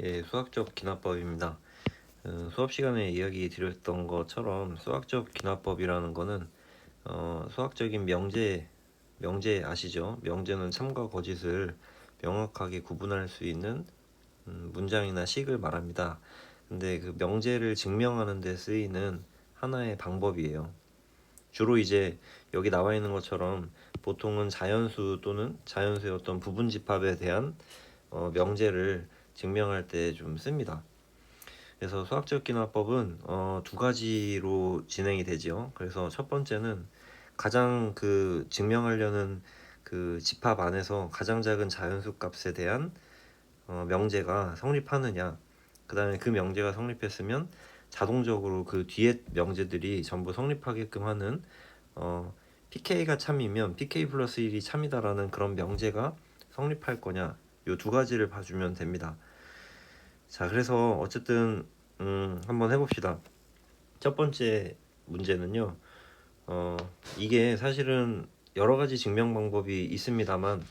예, 수학적 기납법입니다. 수업 시간에 이야기 드렸던 것처럼 수학적 기납법이라는 거는 수학적인 명제 아시죠? 명제는 참과 거짓을 명확하게 구분할 수 있는 문장이나 식을 말합니다. 근데 그 명제를 증명하는 데 쓰이는 하나의 방법이에요. 주로 이제 여기 나와 있는 것처럼 보통은 자연수 또는 자연수의 어떤 부분 집합에 대한 명제를 증명할 때 좀 씁니다. 그래서 수학적 기납법은 두 가지로 진행이 되지요. 그래서 첫 번째는 가장 그 증명하려는 그 집합 안에서 가장 작은 자연수 값에 대한 명제가 성립하느냐. 그 다음에 그 명제가 성립했으면 자동적으로 그 뒤에 명제들이 전부 성립하게끔 하는 PK가 참이면 PK 플러스 1이 참이다라는 그런 명제가 성립할 거냐. 이 두 가지를 봐주면 됩니다. 자, 그래서 어쨌든 한번 해봅시다. 첫 번째 문제는요. 어, 이게 사실은 여러 가지 증명 방법이 있습니다만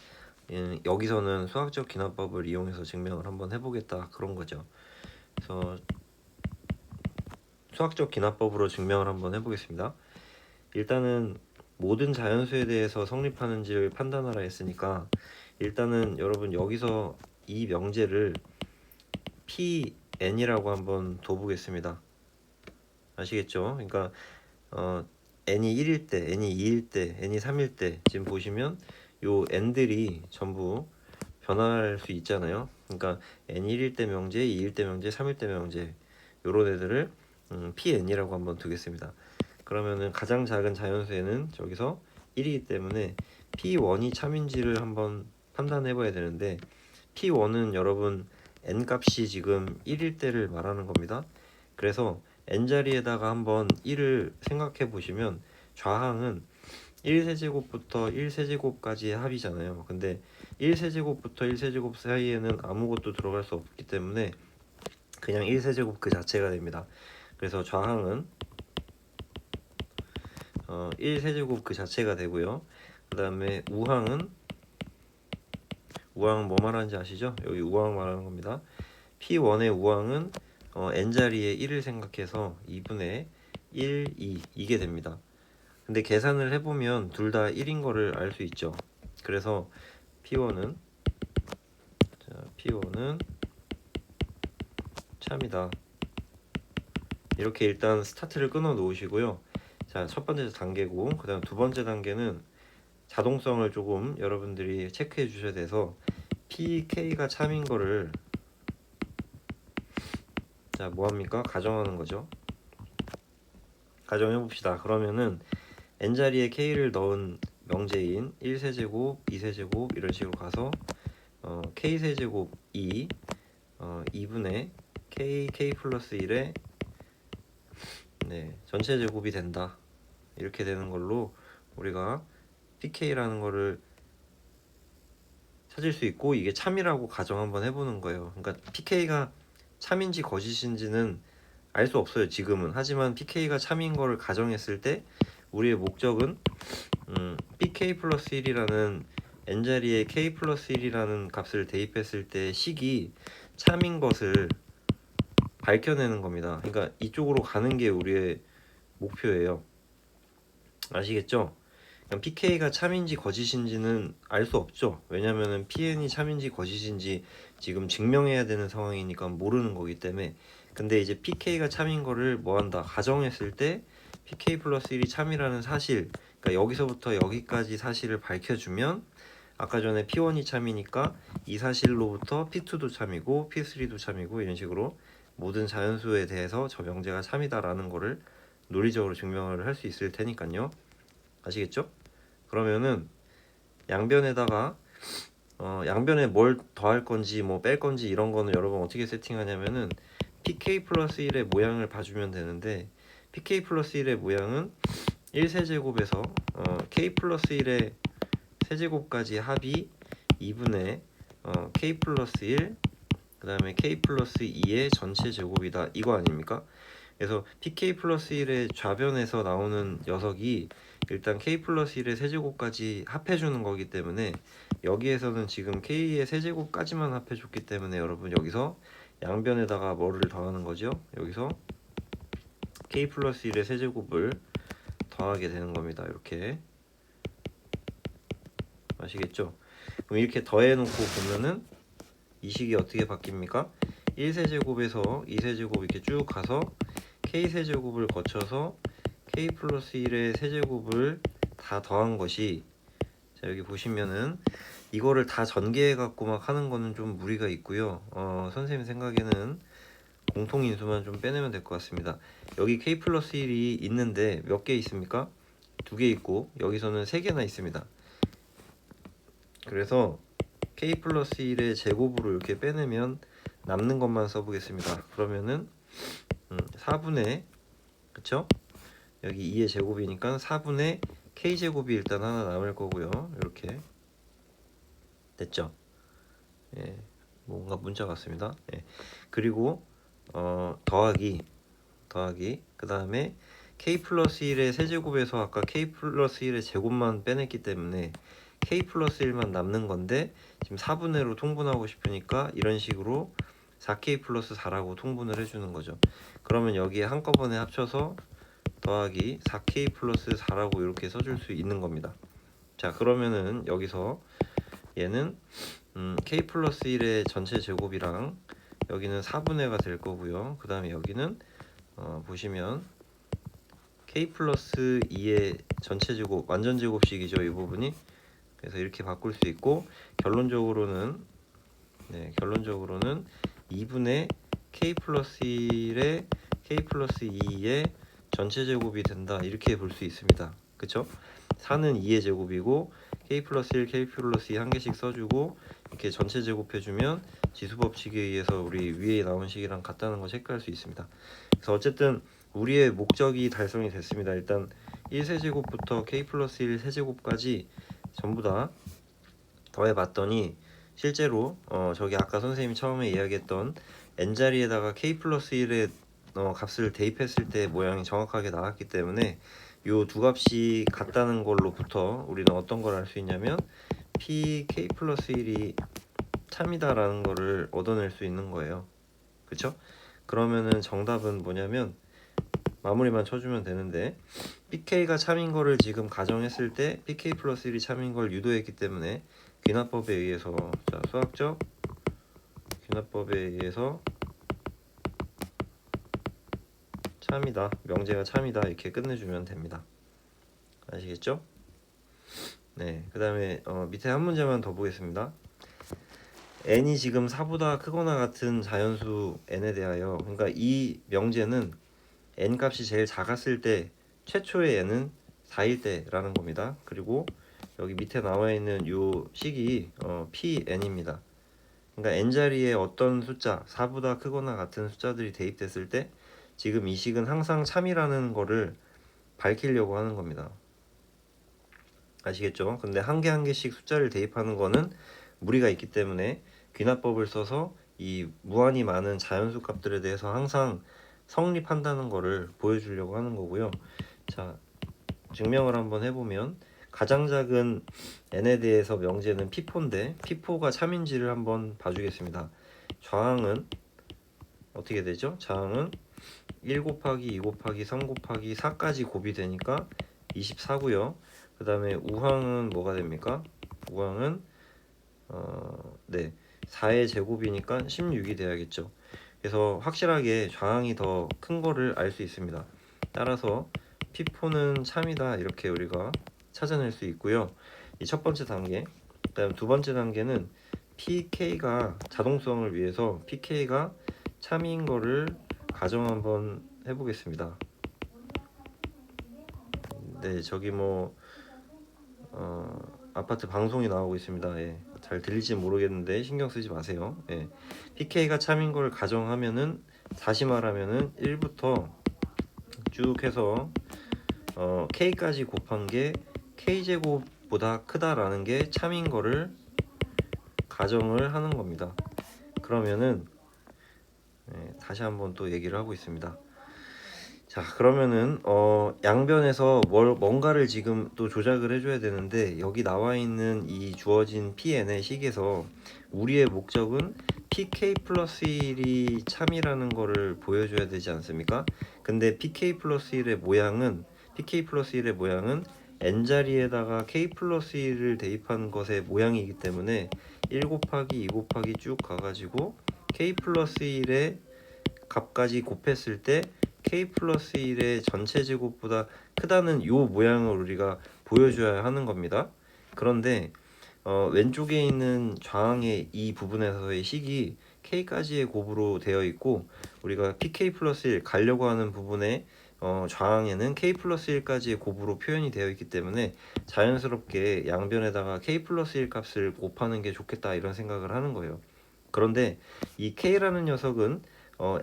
여기서는 수학적 기납법을 이용해서 증명을 한번 해보겠다 그런 거죠. 그래서 수학적 기납법으로 증명을 한번 해보겠습니다. 일단은 모든 자연수에 대해서 성립하는지를 판단하라 했으니까 일단은 여러분 여기서 이 명제를 Pn이라고 한번 둬보겠습니다. 아시겠죠? 그러니까 n이 1일 때, n이 2일 때, n이 3일 때 지금 보시면 요 n들이 전부 변할 수 있잖아요. 그러니까 n이 1일 때 명제, 2일 때 명제, 3일 때 명제 요런 애들을 pn이라고 한번 두겠습니다. 그러면은 가장 작은 자연수에는 저기서 1이기 때문에 p1이 참인지를 한번 판단해 봐야 되는데 p1은 여러분 n 값이 지금 1일 때를 말하는 겁니다. 그래서 n자리에다가 한번 1을 생각해 보시면 좌항은 1세제곱부터 1세제곱까지의 합이잖아요. 근데 1세제곱부터 1세제곱 사이에는 아무것도 들어갈 수 없기 때문에 그냥 1세제곱 그 자체가 됩니다. 그래서 좌항은 1세제곱 그 자체가 되고요. 그 다음에 우항은 뭐 말하는지 아시죠? 여기 우항 말하는 겁니다. P1의 우항은 n자리에 1을 생각해서 2분의 1, 2 이게 됩니다. 근데 계산을 해보면 둘 다 1인 거를 알 수 있죠. 그래서 P1은 참이다. 이렇게 일단 스타트를 끊어 놓으시고요. 자, 첫 번째 단계고 그 다음 두 번째 단계는 자동성을 조금 여러분들이 체크해 주셔야 돼서 PK가 참인 거를 자, 뭐합니까? 가정하는 거죠. 가정해 봅시다. 그러면은 n자리에 k를 넣은 명제인 1세제곱, 2세제곱 이런 식으로 가서 k세제곱 2 2분의 k 플러스 1의 전체 제곱이 된다. 이렇게 되는 걸로 우리가 pk라는 거를 찾을 수 있고 이게 참이라고 가정 한번 해보는 거예요. 그러니까 pk가 참인지 거짓인지는 알 수 없어요 지금은. 하지만 pk가 참인 거를 가정했을 때 우리의 목적은 pk 플러스 1이라는 n자리에 k 플러스 1이라는 값을 대입했을 때 식이 참인 것을 밝혀내는 겁니다. 그러니까 이쪽으로 가는 게 우리의 목표예요. 아시겠죠? PK가 참인지 거짓인지는 알 수 없죠. 왜냐면은 PN이 참인지 거짓인지 지금 증명해야 되는 상황이니까 모르는 거기 때문에. 근데 이제 PK가 참인 거를 뭐 한다? 가정했을 때 PK 플러스 1이 참이라는 사실, 그러니까 여기서부터 여기까지 사실을 밝혀주면 아까 전에 P1이 참이니까 이 사실로부터 P2도 참이고 P3도 참이고 이런 식으로 모든 자연수에 대해서 저 명제가 참이다라는 거를 논리적으로 증명을 할 수 있을 테니까요. 아시겠죠? 그러면은 양변에다가 양변에 뭘 더할 건지 뭐 뺄 건지 이런 거는 여러분 어떻게 세팅하냐면은 pk 플러스 1의 모양을 봐주면 되는데 pk 플러스 1의 모양은 1세제곱에서 k 플러스 1의 세제곱까지 합이 2분의 k 플러스 1 그 다음에 k 플러스 2의 전체 제곱이다 이거 아닙니까? 그래서 pk 플러스 1의 좌변에서 나오는 녀석이 일단 k 플러스 1의 세제곱까지 합해주는 거기 때문에 여기에서는 지금 k의 세제곱까지만 합해줬기 때문에 여러분 여기서 양변에다가 뭐를 더하는 거죠? 여기서 k 플러스 1의 세제곱을 더하게 되는 겁니다. 이렇게 아시겠죠? 그럼 이렇게 더해놓고 보면은 이 식이 어떻게 바뀝니까? 1세제곱에서 2세제곱 이렇게 쭉 가서 k세제곱을 거쳐서 k 플러스 1의 세제곱을 다 더한 것이, 자 여기 보시면은 이거를 다 전개해 갖고 막 하는 거는 좀 무리가 있고요. 선생님 생각에는 공통인수만 좀 빼내면 될 것 같습니다. 여기 k 플러스 1이 있는데 몇 개 있습니까? 2개 있고 여기서는 3개나 있습니다. 그래서 k 플러스 1의 제곱으로 이렇게 빼내면 남는 것만 써보겠습니다. 그러면은 4분의, 그쵸? 여기 2의 제곱이니까 4분의 k제곱이 일단 하나 남을 거고요. 이렇게 됐죠? 예, 뭔가 문자 같습니다. 예. 그리고 더하기 그 다음에 k 플러스 1의 세제곱에서 아까 k 플러스 1의 제곱만 빼냈기 때문에 k 플러스 1만 남는 건데 지금 4분의로 통분하고 싶으니까 이런 식으로 4k 플러스 4라고 통분을 해주는 거죠. 그러면 여기에 한꺼번에 합쳐서 더하기 4k 플러스 4라고 이렇게 써줄 수 있는 겁니다. 자 그러면은 여기서 얘는 k 플러스 1의 전체 제곱이랑 여기는 4분의가 될 거고요. 그 다음에 여기는 보시면 k 플러스 2의 전체 제곱, 완전 제곱식이죠 이 부분이. 그래서 이렇게 바꿀 수 있고 결론적으로는 2분의 k 플러스 1의 k 플러스 2의 전체 제곱이 된다 이렇게 볼 수 있습니다. 그쵸? 4는 2의 제곱이고 k 플러스 1, k 플러스 2 한 개씩 써주고 이렇게 전체 제곱해주면 지수법칙에 의해서 우리 위에 나온 식이랑 같다는 걸 체크할 수 있습니다. 그래서 어쨌든 우리의 목적이 달성이 됐습니다. 일단 1세제곱부터 k 플러스 1 세제곱까지 전부 다 더해봤더니 실제로 저기 아까 선생님이 처음에 이야기했던 n자리에다가 k 플러스 1의 값을 대입했을 때 모양이 정확하게 나왔기 때문에 요 두 값이 같다는 걸로부터 우리는 어떤 걸 알 수 있냐면 pk 플러스 1이 참이다 라는 거를 얻어낼 수 있는 거예요. 그쵸? 그러면은 정답은 뭐냐면 마무리만 쳐주면 되는데 pk가 참인 거를 지금 가정했을 때 pk 플러스 1이 참인 걸 유도했기 때문에 귀납법에 의해서, 자 수학적 귀납법에 의해서 참이다, 명제가 참이다 이렇게 끝내주면 됩니다. 아시겠죠? 네, 그 다음에 밑에 한 문제만 더 보겠습니다. n이 지금 4보다 크거나 같은 자연수 n에 대하여, 그러니까 이 명제는 n 값이 제일 작았을 때 최초의 n은 4일 때라는 겁니다. 그리고 여기 밑에 나와 있는 요 식이 pn입니다. 그러니까 n자리에 어떤 숫자 4보다 크거나 같은 숫자들이 대입됐을 때 지금 이 식은 항상 참이라는 거를 밝히려고 하는 겁니다. 아시겠죠? 근데 한 개 한 개씩 숫자를 대입하는 거는 무리가 있기 때문에 귀납법을 써서 이 무한히 많은 자연수 값들에 대해서 항상 성립한다는 거를 보여주려고 하는 거고요. 자, 증명을 한번 해보면 가장 작은 n에 대해서 명제는 p4인데 p4가 참인지를 한번 봐주겠습니다. 좌항은 어떻게 되죠? 좌항은 1 곱하기 2 곱하기 3 곱하기 4까지 곱이 되니까 24고요. 그 다음에 우항은 뭐가 됩니까? 우항은 4의 제곱이니까 16이 돼야겠죠. 그래서 확실하게 좌항이 더 큰 거를 알 수 있습니다. 따라서 p4는 참이다 이렇게 우리가 찾아낼 수 있고요. 이 첫 번째 단계. 그다음 두 번째 단계는 pk가 자동수학을 위해서 pk가 참인 거를 가정 한번 해보겠습니다. 네, 저기 아파트 방송이 나오고 있습니다. 예, 잘 들릴지 모르겠는데 신경 쓰지 마세요. 예, pk가 참인 걸 가정하면은 다시 말하면은 1부터 쭉 해서 k까지 곱한 게 k제곱보다 크다라는 게 참인 거를 가정을 하는 겁니다. 그러면은 다시 한번 또 얘기를 하고 있습니다. 자, 그러면은 양변에서 뭔가를 지금 또 조작을 해줘야 되는데 여기 나와 있는 이 주어진 pn의 식에서 우리의 목적은 pk 플러스 1이 참이라는 거를 보여줘야 되지 않습니까? 근데 pk 플러스 1의 모양은 n자리에다가 k 플러스 1을 대입한 것의 모양이기 때문에 1 곱하기 2 곱하기 쭉 가가지고 k 플러스 1의 값까지 곱했을 때 k 플러스 1의 전체 제곱보다 크다는 요 모양을 우리가 보여줘야 하는 겁니다. 그런데 왼쪽에 있는 좌항의 이 부분에서의 식이 k까지의 곱으로 되어 있고 우리가 pk 플러스 1 가려고 하는 부분에 좌항에는 k 플러스 1까지의 곱으로 표현이 되어 있기 때문에 자연스럽게 양변에다가 k 플러스 1 값을 곱하는 게 좋겠다 이런 생각을 하는 거예요. 그런데 이 k라는 녀석은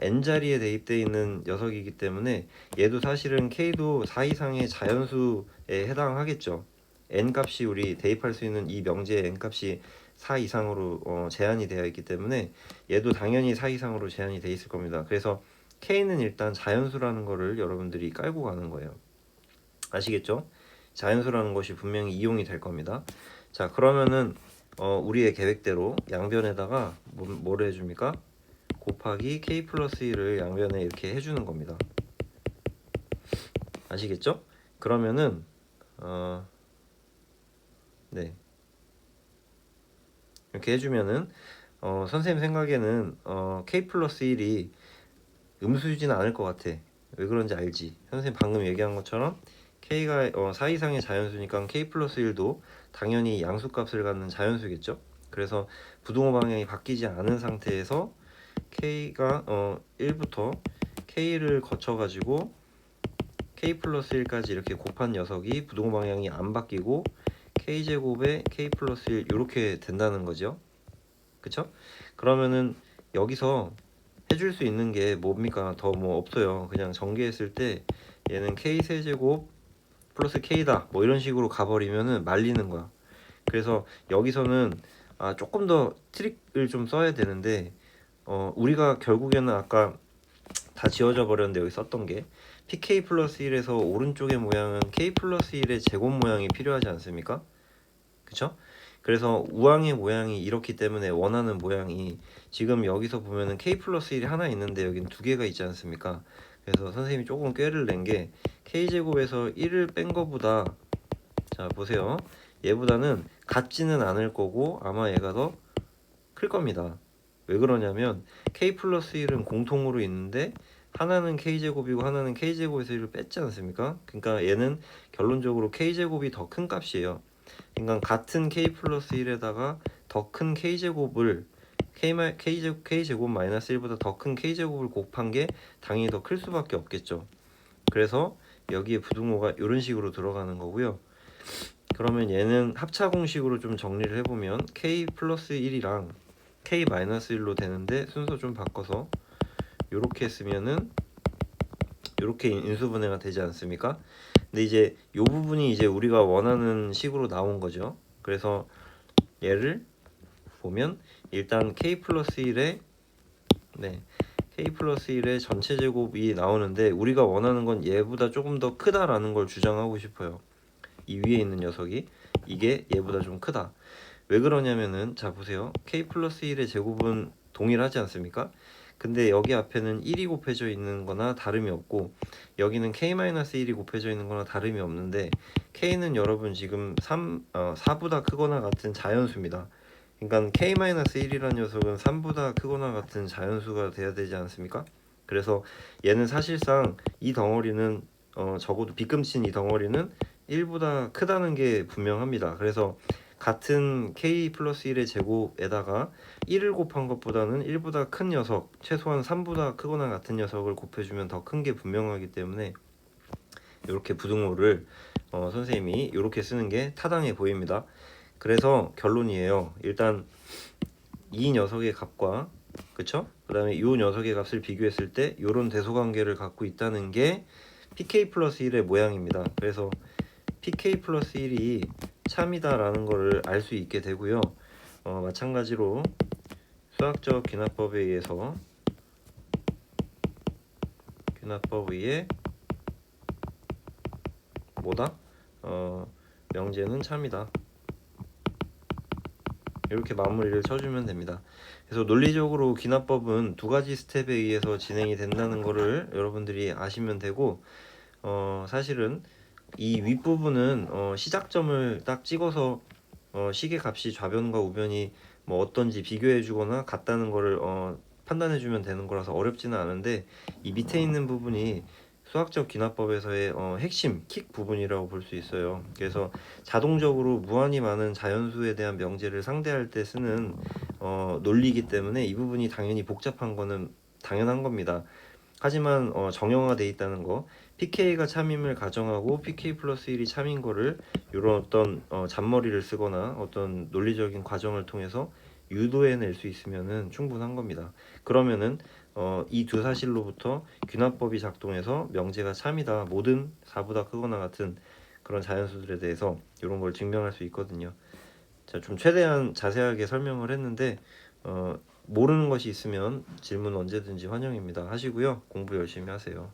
n자리에 대입되어 있는 녀석이기 때문에 얘도 사실은 k도 4 이상의 자연수에 해당하겠죠. n값이 우리 대입할 수 있는 이 명제의 n값이 4 이상으로 제한이 되어 있기 때문에 얘도 당연히 4 이상으로 제한이 되어 있을 겁니다. 그래서 k는 일단 자연수라는 거를 여러분들이 깔고 가는 거예요. 아시겠죠? 자연수라는 것이 분명히 이용이 될 겁니다. 자, 그러면은 우리의 계획대로 양변에다가 뭐를 해줍니까? 곱하기 k 플러스 1을 양변에 이렇게 해주는 겁니다. 아시겠죠? 그러면은 네, 이렇게 해주면은 선생님 생각에는 k 플러스 1이 음수이지는 않을 것 같아. 왜 그런지 알지? 선생님 방금 얘기한 것처럼 k가 4 이상의 자연수니까 k 플러스 1도 당연히 양수값을 갖는 자연수겠죠? 그래서 부등호 방향이 바뀌지 않은 상태에서 k가 1부터 k를 거쳐가지고 k 플러스 1까지 이렇게 곱한 녀석이 부등호 방향이 안 바뀌고 k제곱에 k 플러스 1 이렇게 된다는 거죠. 그쵸? 그러면은 여기서 해줄 수 있는 게 뭡니까? 더 뭐 없어요. 그냥 전개했을 때 얘는 k 세제곱 플러스 k다 뭐 이런 식으로 가버리면은 말리는 거야. 그래서 여기서는 조금 더 트릭을 좀 써야 되는데 우리가 결국에는 아까 다 지워져 버렸는데 여기 썼던 게 pk 플러스 1에서 오른쪽의 모양은 k 플러스 1의 제곱 모양이 필요하지 않습니까? 그쵸? 그래서 우항의 모양이 이렇기 때문에 원하는 모양이 지금 여기서 보면은 k 플러스 1이 하나 있는데 여긴 두 개가 있지 않습니까? 그래서 선생님이 조금 꾀를 낸 게 k제곱에서 1을 뺀 거보다 자 보세요. 얘보다는 같지는 않을 거고 아마 얘가 더 클 겁니다. 왜 그러냐면 k 플러스 1은 공통으로 있는데 하나는 k제곱이고 하나는 k제곱에서 1을 뺐지 않습니까? 그러니까 얘는 결론적으로 k제곱이 더 큰 값이에요. 그러니까 같은 k 플러스 1에다가 더 큰 k제곱을 k제곱 마이너스 1보다 더 큰 k제곱을 곱한 게 당연히 더 클 수밖에 없겠죠. 그래서 여기에 부등호가 이런 식으로 들어가는 거고요. 그러면 얘는 합차 공식으로 좀 정리를 해보면 k 플러스 1이랑 k 마이너스 1로 되는데 순서 좀 바꿔서 이렇게 쓰면은 이렇게 인수분해가 되지 않습니까? 근데 이제 이 부분이 이제 우리가 원하는 식으로 나온 거죠. 그래서 얘를 보면 일단 k 플러스 1의 k 플러스 1의 전체 제곱이 나오는데 우리가 원하는 건 얘보다 조금 더 크다라는 걸 주장하고 싶어요. 이 위에 있는 녀석이 이게 얘보다 좀 크다. 왜 그러냐면은 자 보세요. k 플러스 1의 제곱은 동일하지 않습니까? 근데 여기 앞에는 1이 곱해져 있는 거나 다름이 없고 여기는 k-1이 곱해져 있는 거나 다름이 없는데 k는 여러분 지금 4보다 크거나 같은 자연수입니다. 그러니까 k-1이라는 녀석은 3보다 크거나 같은 자연수가 돼야 되지 않습니까? 그래서 얘는 사실상 이 덩어리는 적어도 빗금친 이 덩어리는 1보다 크다는 게 분명합니다. 그래서 같은 k 플러스 1의 제곱에다가 1을 곱한 것보다는 1보다 큰 녀석, 최소한 3보다 크거나 같은 녀석을 곱해주면 더 큰 게 분명하기 때문에 이렇게 부등호를 선생님이 이렇게 쓰는 게 타당해 보입니다. 그래서 결론이에요. 일단 이 녀석의 값과 그쵸? 그 다음에 이 녀석의 값을 비교했을 때 이런 대소관계를 갖고 있다는 게 pk 플러스 1의 모양입니다. 그래서 pk 플러스 1이 참이다라는 것을 알 수 있게 되고요. 마찬가지로 수학적 귀납법에 의해서 뭐다? 명제는 참이다. 이렇게 마무리를 쳐주면 됩니다. 그래서 논리적으로 귀납법은 두 가지 스텝에 의해서 진행이 된다는 거를 여러분들이 아시면 되고, 사실은 이 윗부분은 시작점을 딱 찍어서 시계 값이 좌변과 우변이 뭐 어떤지 비교해주거나 같다는 거를 판단해주면 되는 거라서 어렵지는 않은데, 이 밑에 있는 부분이 수학적 귀납법에서의 핵심 킥 부분이라고 볼 수 있어요. 그래서 자동적으로 무한히 많은 자연수에 대한 명제를 상대할 때 쓰는 논리이기 때문에 이 부분이 당연히 복잡한 거는 당연한 겁니다. 하지만 정형화돼 있다는 거, PK가 참임을 가정하고 PK 플러스 1이 참인 거를 이런 어떤 잔머리를 쓰거나 어떤 논리적인 과정을 통해서 유도해낼 수 있으면은 충분한 겁니다. 그러면은 이 두 사실로부터 귀납법이 작동해서 명제가 참이다, 모든 4보다 크거나 같은 그런 자연수들에 대해서 이런 걸 증명할 수 있거든요. 자, 좀 최대한 자세하게 설명을 했는데 모르는 것이 있으면 질문 언제든지 환영입니다. 하시고요. 공부 열심히 하세요.